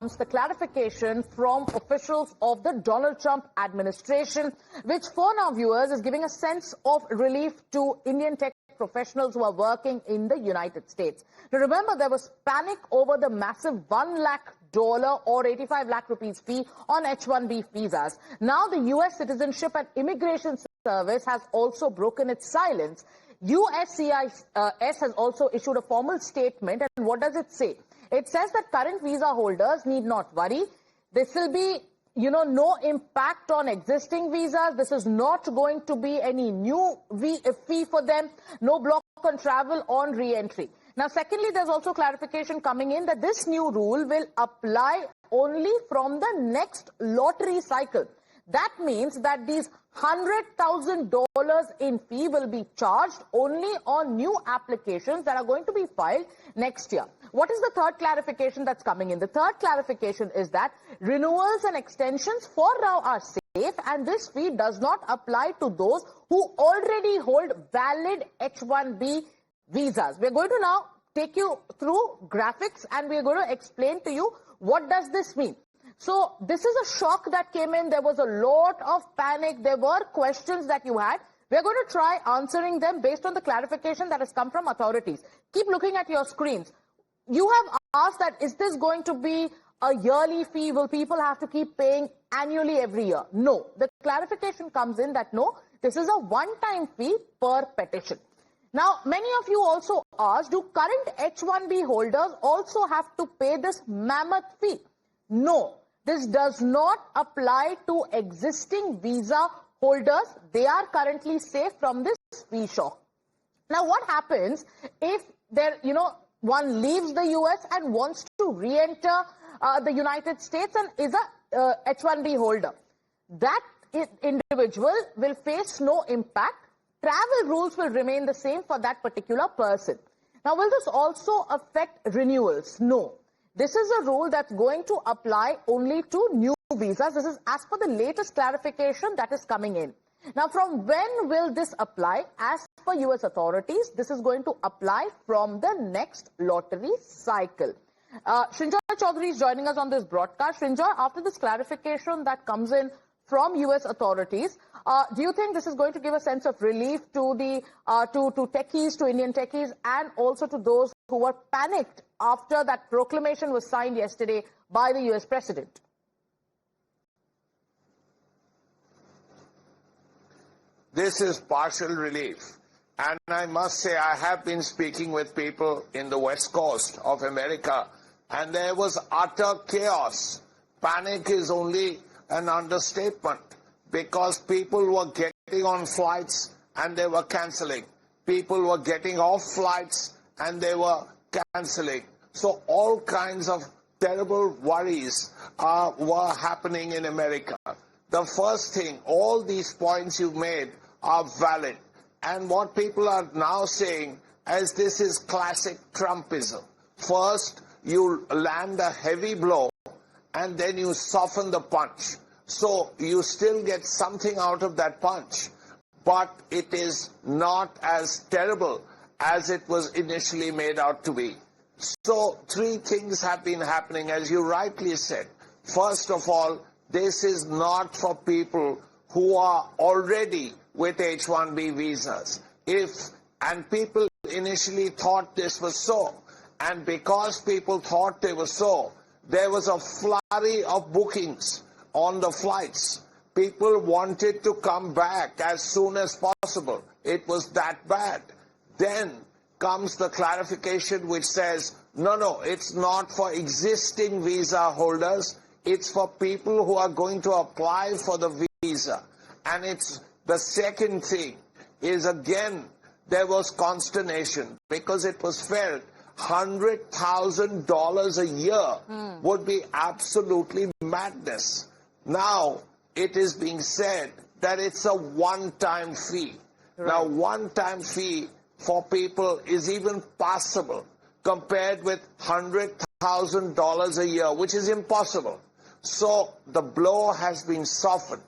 the clarification from officials of the Donald Trump administration, which for now, viewers, is giving a sense of relief to Indian tech professionals who are working in the United States. Now, remember, there was panic over the massive $1 lakh or 85 lakh rupees fee on H-1B visas. Now, the U.S. Citizenship and Immigration Service has also broken its silence. USCIS has also issued a formal statement, and what does it say? It says that current visa holders need not worry. This will be, no impact on existing visas. This is not going to be any new fee for them. No block on travel on re-entry. Now, secondly, there's also clarification coming in that this new rule will apply only from the next lottery cycle. That means that these $100,000 in fee will be charged only on new applications that are going to be filed next year. What is the third clarification that's coming in? The third clarification is that renewals and extensions for now are safe, and this fee does not apply to those who already hold valid H-1B visas. We're going to now take you through graphics, and we're going to explain to you what does this mean. So this is a shock that came in. There was a lot of panic. There were questions that you had. We're going to try answering them based on the clarification that has come from authorities. Keep looking at your screens. You have asked that, is this going to be a yearly fee? Will people have to keep paying annually every year? No. The clarification comes in that no, this is a one-time fee per petition. Now, many of you also asked, do current H-1B holders also have to pay this mammoth fee? No. This does not apply to existing visa holders. They are currently safe from this fee shock. Now, what happens if one leaves the U.S. and wants to re-enter the United States and is a H-1B holder? That individual will face no impact. Travel rules will remain the same for that particular person. Now, will this also affect renewals? No. This is a rule that's going to apply only to new visas. This is as per the latest clarification that is coming in. Now, from when will this apply? As per U.S. authorities, this is going to apply from the next lottery cycle. Srinjoy Chaudhary is joining us on this broadcast. Srinjoy, after this clarification that comes in from U.S. authorities, do you think this is going to give a sense of relief to the to techies, to Indian techies, and also to those who were panicked after that proclamation was signed yesterday by the U.S. President? This is partial relief. And I must say, I have been speaking with people in the West Coast of America, and there was utter chaos. Panic is only an understatement, because people were getting on flights and they were canceling. People were getting off flights and they were canceling. So all kinds of terrible worries were happening in America. The first thing, all these points you made are valid. And what people are now saying is this is classic Trumpism. First, you land a heavy blow, and then you soften the punch. So you still get something out of that punch, but it is not as terrible as it was initially made out to be. So three things have been happening, as you rightly said. First of all, this is not for people who are already with H-1B visas. And people initially thought this was so. And because people thought they were so, there was a flurry of bookings on the flights. People wanted to come back as soon as possible. It was that bad. Then comes the clarification which says, no, it's not for existing visa holders. It's for people who are going to apply for the visa. And it's the second thing is, again, there was consternation because it was felt $100,000 a year would be absolutely madness. Now, it is being said that it's a one-time fee. Right. Now, one-time fee for people is even passable compared with $100,000 a year, which is impossible. So the blow has been softened.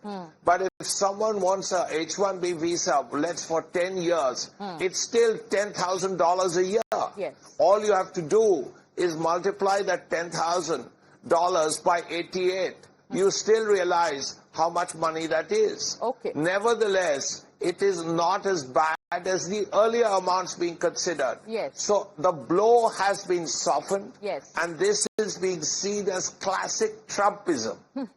But if someone wants a H-1B visa, let's for 10 years, it's still $10,000 a year. Yes. All you have to do is multiply that 10,000 by 88. You still realize how much money that is. Okay. Nevertheless, it is not as bad as the earlier amounts being considered. Yes. So the blow has been softened. Yes. And this is being seen as classic Trumpism. And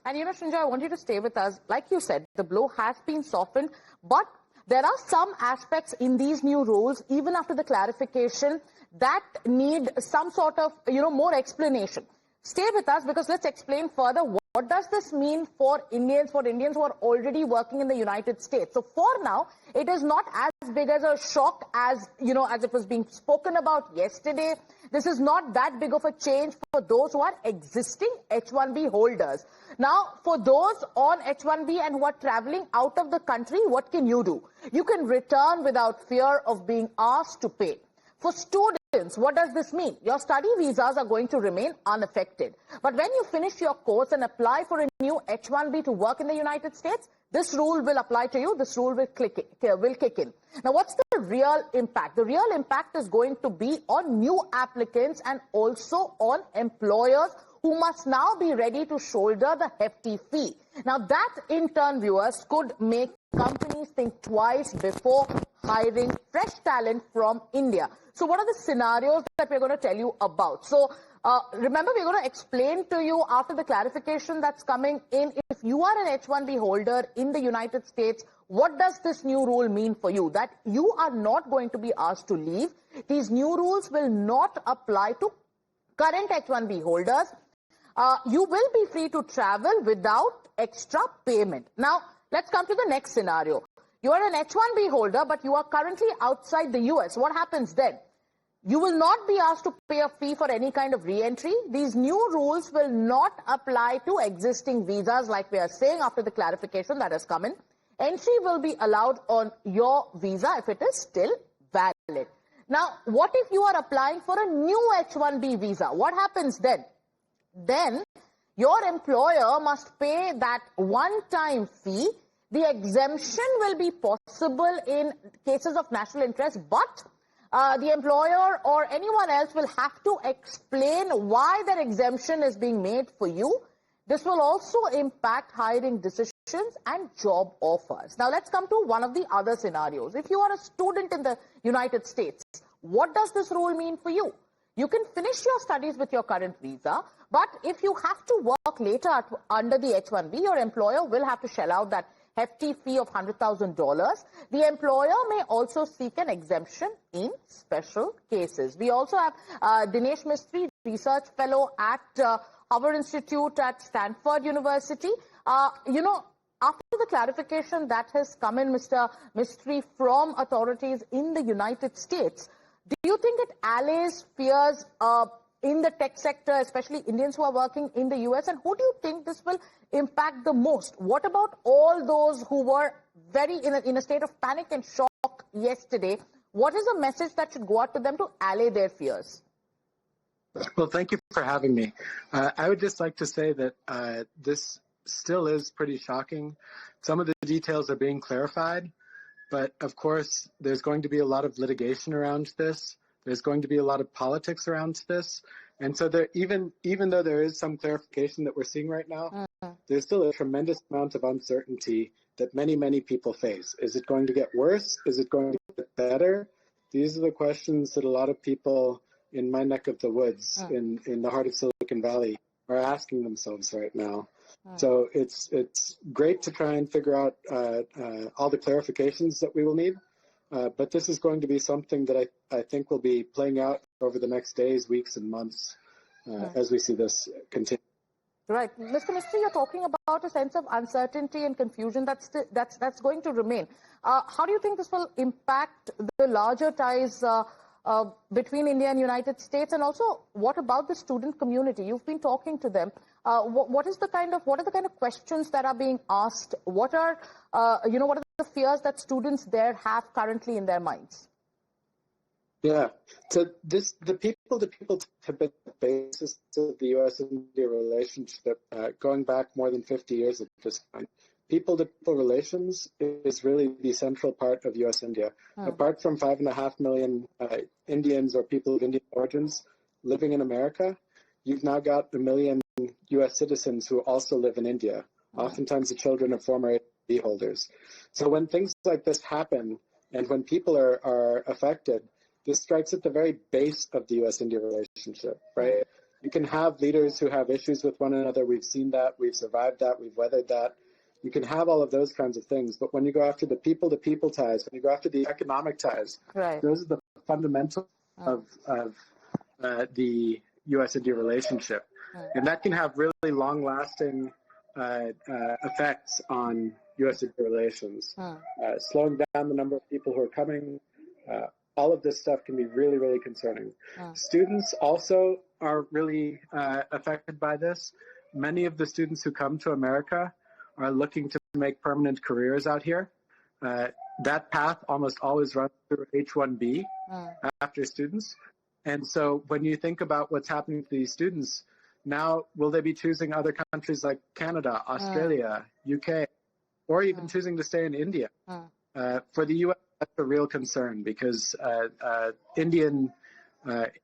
Srinjoy, I want you to stay with us. Like you said, the blow has been softened, but there are some aspects in these new rules, even after the clarification, that need some sort of, more explanation. Stay with us because let's explain further what does this mean for Indians who are already working in the United States. So for now, it is not as big as a shock as, as it was being spoken about yesterday. This is not that big of a change for those who are existing H-1B holders. Now, for those on H-1B and who are traveling out of the country, what can you do? You can return without fear of being asked to pay. For students, what does this mean? Your study visas are going to remain unaffected. But when you finish your course and apply for a new H-1B to work in the United States, this rule will apply to you. This rule will kick in. Now, what's the real impact? The real impact is going to be on new applicants and also on employers who must now be ready to shoulder the hefty fee. Now, that in turn, viewers, could make companies think twice before hiring fresh talent from India. So what are the scenarios that we're going to tell you about? So remember, we're going to explain to you after the clarification that's coming in. If you are an H-1B holder in the United States, what does this new rule mean for you? That you are not going to be asked to leave. These new rules will not apply to current H-1B holders. You will be free to travel without extra payment. Now, let's come to the next scenario. You are an H-1B holder, but you are currently outside the US. What happens then? You will not be asked to pay a fee for any kind of re-entry. These new rules will not apply to existing visas, like we are saying after the clarification that has come in. Entry will be allowed on your visa if it is still valid. Now, what if you are applying for a new H-1B visa? What happens then? Then your employer must pay that one-time fee. The exemption will be possible in cases of national interest, but the employer or anyone else will have to explain why that exemption is being made for you. This will also impact hiring decisions and job offers. Now, let's come to one of the other scenarios. If you are a student in the United States, what does this rule mean for you? You can finish your studies with your current visa, but if you have to work later under the H-1B, your employer will have to shell out that hefty fee of $100,000. The employer may also seek an exemption in special cases. We also have Dinesh Mistry, research fellow at Howard Institute at Stanford University. After the clarification that has come in, Mr. Mistry, from authorities in the United States, do you think it allays fears in the tech sector, especially Indians who are working in the US? And who do you think this will impact the most? What about all those who were very in a state of panic and shock yesterday? What is a message that should go out to them to allay their fears? Well, thank you for having me. I would just like to say that this still is pretty shocking. Some of the details are being clarified, but of course, there's going to be a lot of litigation around this. There's going to be a lot of politics around this. And so there, even though there is some clarification that we're seeing right now, there's still a tremendous amount of uncertainty that many, many people face. Is it going to get worse? Is it going to get better? These are the questions that a lot of people in my neck of the woods, in the heart of Silicon Valley, are asking themselves right now. So it's great to try and figure out all the clarifications that we will need. But this is going to be something that I think will be playing out over the next days, weeks, and months as we see this continue. Right. Mr. Mistry, you're talking about a sense of uncertainty and confusion that's going to remain. How do you think this will impact the larger ties between India and United States? And also, what about the student community? You've been talking to them. What are the kind of questions that are being asked? What are the fears that students there have currently in their minds? Yeah. So the people-to-people have been the basis of the U.S.-India relationship going back more than 50 years at this point. People-to-people relations is really the central part of U.S.-India. Apart from 5.5 million Indians or people of Indian origins living in America, you've now got 1 million U.S. citizens who also live in India, oftentimes the children of former H-1B holders. So when things like this happen, and when people are affected, this strikes at the very base of the U.S.-India relationship, right? You can have leaders who have issues with one another. We've seen that. We've survived that. We've weathered that. You can have all of those kinds of things. But when you go after the people-to-people ties, when you go after the economic ties, those are the fundamentals of the U.S.-India relationship. And that can have really long-lasting effects on U.S.-India relations. Slowing down the number of people who are coming, all of this stuff can be really, really concerning. Students also are really affected by this. Many of the students who come to America are looking to make permanent careers out here. That path almost always runs through H-1B after students. And so when you think about what's happening to these students, now will they be choosing other countries like Canada, Australia, UK, or even choosing to stay in India? For the U.S., that's a real concern because Indian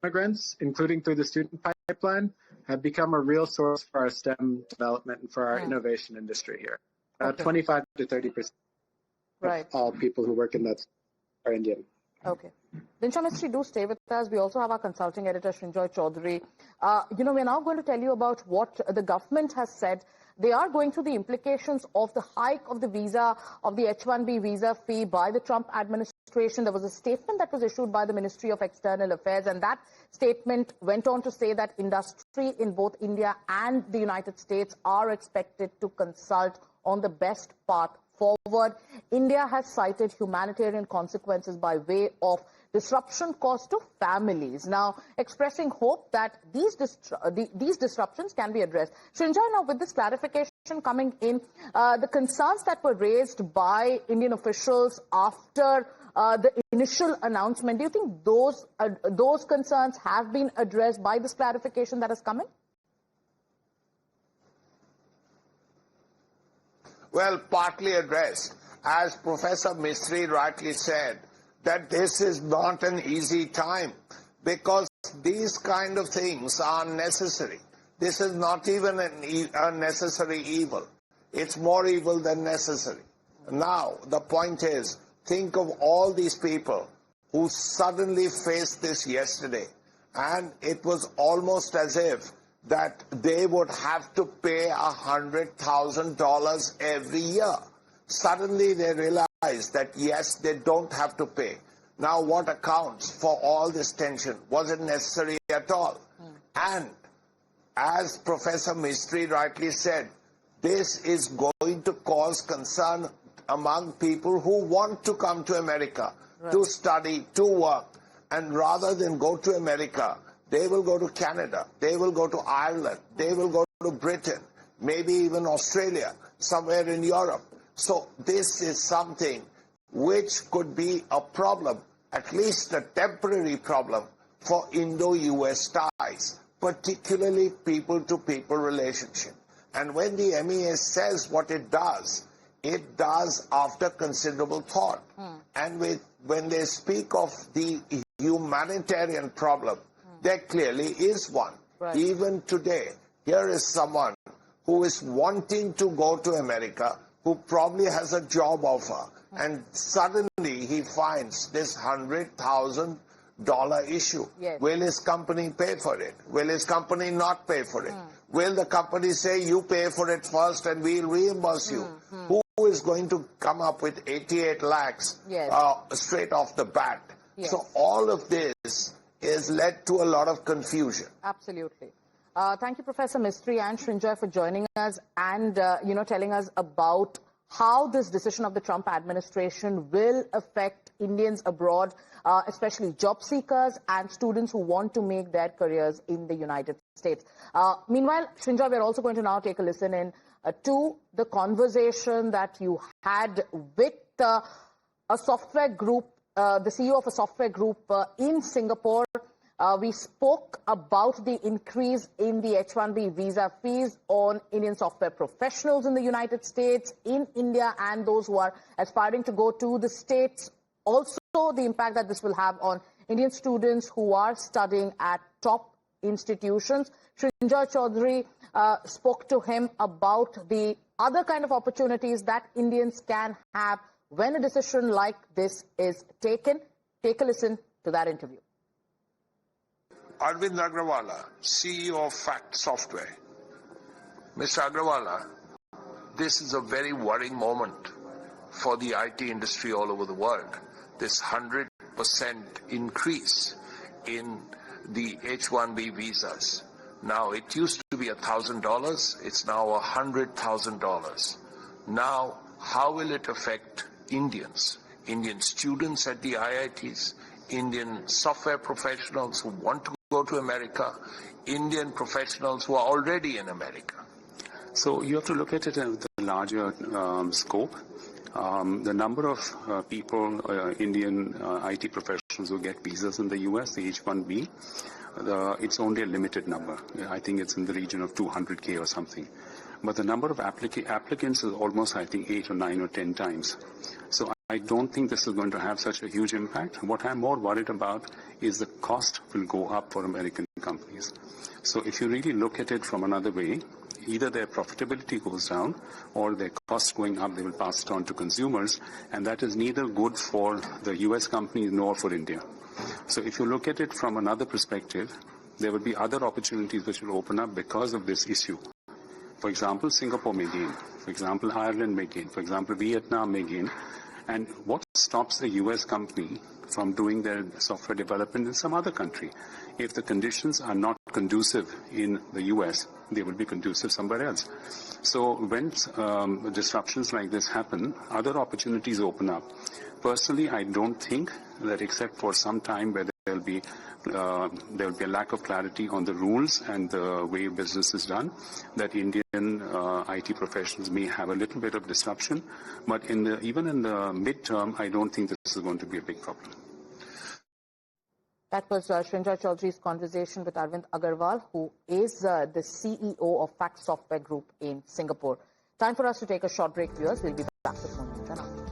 immigrants, including through the student pipeline, have become a real source for our STEM development and for our innovation industry here. 25 to 30% of all people who work in that are Indian. Okay. Dinsha Mistry, do stay with us. We also have our consulting editor, Srinjoy Chaudhary. We're now going to tell you about what the government has said. They are going through the implications of the hike of the visa, of the H-1B visa fee by the Trump administration. There was a statement that was issued by the Ministry of External Affairs, and that statement went on to say that industry in both India and the United States are expected to consult on the best path forward. India has cited humanitarian consequences by way of disruption caused to families, now expressing hope that these disruptions can be addressed. Srinjoy, now with this clarification coming in, the concerns that were raised by Indian officials after the initial announcement, do you think those concerns have been addressed by this clarification that has come in? Well, partly addressed. As Professor Mistry rightly said, that this is not an easy time because these kind of things are necessary. This is not even a necessary evil. It's more evil than necessary. Now, the point is, think of all these people who suddenly faced this yesterday, and it was almost as if that they would have to pay $100,000 every year. Suddenly they realized that, yes, they don't have to pay. Now what accounts for all this tension? Was it necessary at all? And as Professor Mistry rightly said, this is going to cause concern among people who want to come to America to study, to work. And rather than go to America, they will go to Canada, they will go to Ireland, they will go to Britain, maybe even Australia, somewhere in Europe. So this is something which could be a problem, at least a temporary problem, for Indo-US ties, particularly people-to-people relationship. And when the MEA says what it does after considerable thought. And when they speak of the humanitarian problem, there clearly is one. Even today, here is someone who is wanting to go to America, who probably has a job offer, and suddenly he finds this $100,000 issue. Will his company pay for it? Will his company not pay for it? Will the company say, you pay for it first and we'll reimburse you? Who is going to come up with 88 lakhs straight off the bat? So all of this has led to a lot of confusion. Absolutely. Thank you, Professor Mistry and Srinjoy, for joining us and, telling us about how this decision of the Trump administration will affect Indians abroad, especially job seekers and students who want to make their careers in the United States. Meanwhile, Srinjoy, we're also going to now take a listen in to the conversation that you had with a software group, the CEO of a software group in Singapore. We spoke about the increase in the H-1B visa fees on Indian software professionals in the United States, in India, and those who are aspiring to go to the States. Also, the impact that this will have on Indian students who are studying at top institutions. Srinjoy Chaudhary spoke to him about the other kind of opportunities that Indians can have when a decision like this is taken. Take a listen to that interview. Arvind Agrawala, CEO of Fact Software. Mr. Agrawala, this is a very worrying moment for the IT industry all over the world. This 100% increase in the H-1B visas. Now, it used to be $1,000. It's now $100,000. Now, how will it affect Indians? Indian students at the IITs, Indian software professionals who want to go to America, Indian professionals who are already in America. So you have to look at it in the larger scope. The number of people, Indian IT professionals who get visas in the US, the H-1B, it's only a limited number. I think it's in the region of 200K or something. But the number of applicants is almost, I think, 8 or 9 or 10 times. So I don't think this is going to have such a huge impact. What I'm more worried about is the cost will go up for American companies. So if you really look at it from another way, either their profitability goes down or their costs going up, they will pass it on to consumers, and that is neither good for the US companies nor for India. So if you look at it from another perspective, there will be other opportunities which will open up because of this issue. For example, Singapore may gain. For example, Ireland may gain. For example, Vietnam may gain. And what stops a US company from doing their software development in some other country? If the conditions are not conducive in the US, they will be conducive somewhere else. So when disruptions like this happen, other opportunities open up. Personally, I don't think that except for some time where there will be a lack of clarity on the rules and the way business is done, that Indian IT professionals may have a little bit of disruption. But even in the midterm, I don't think this is going to be a big problem. That was Srinjoy Chaudhary's conversation with Arvind Agarwal, who is the CEO of Fact Software Group in Singapore. Time for us to take a short break, viewers. We'll be back with more.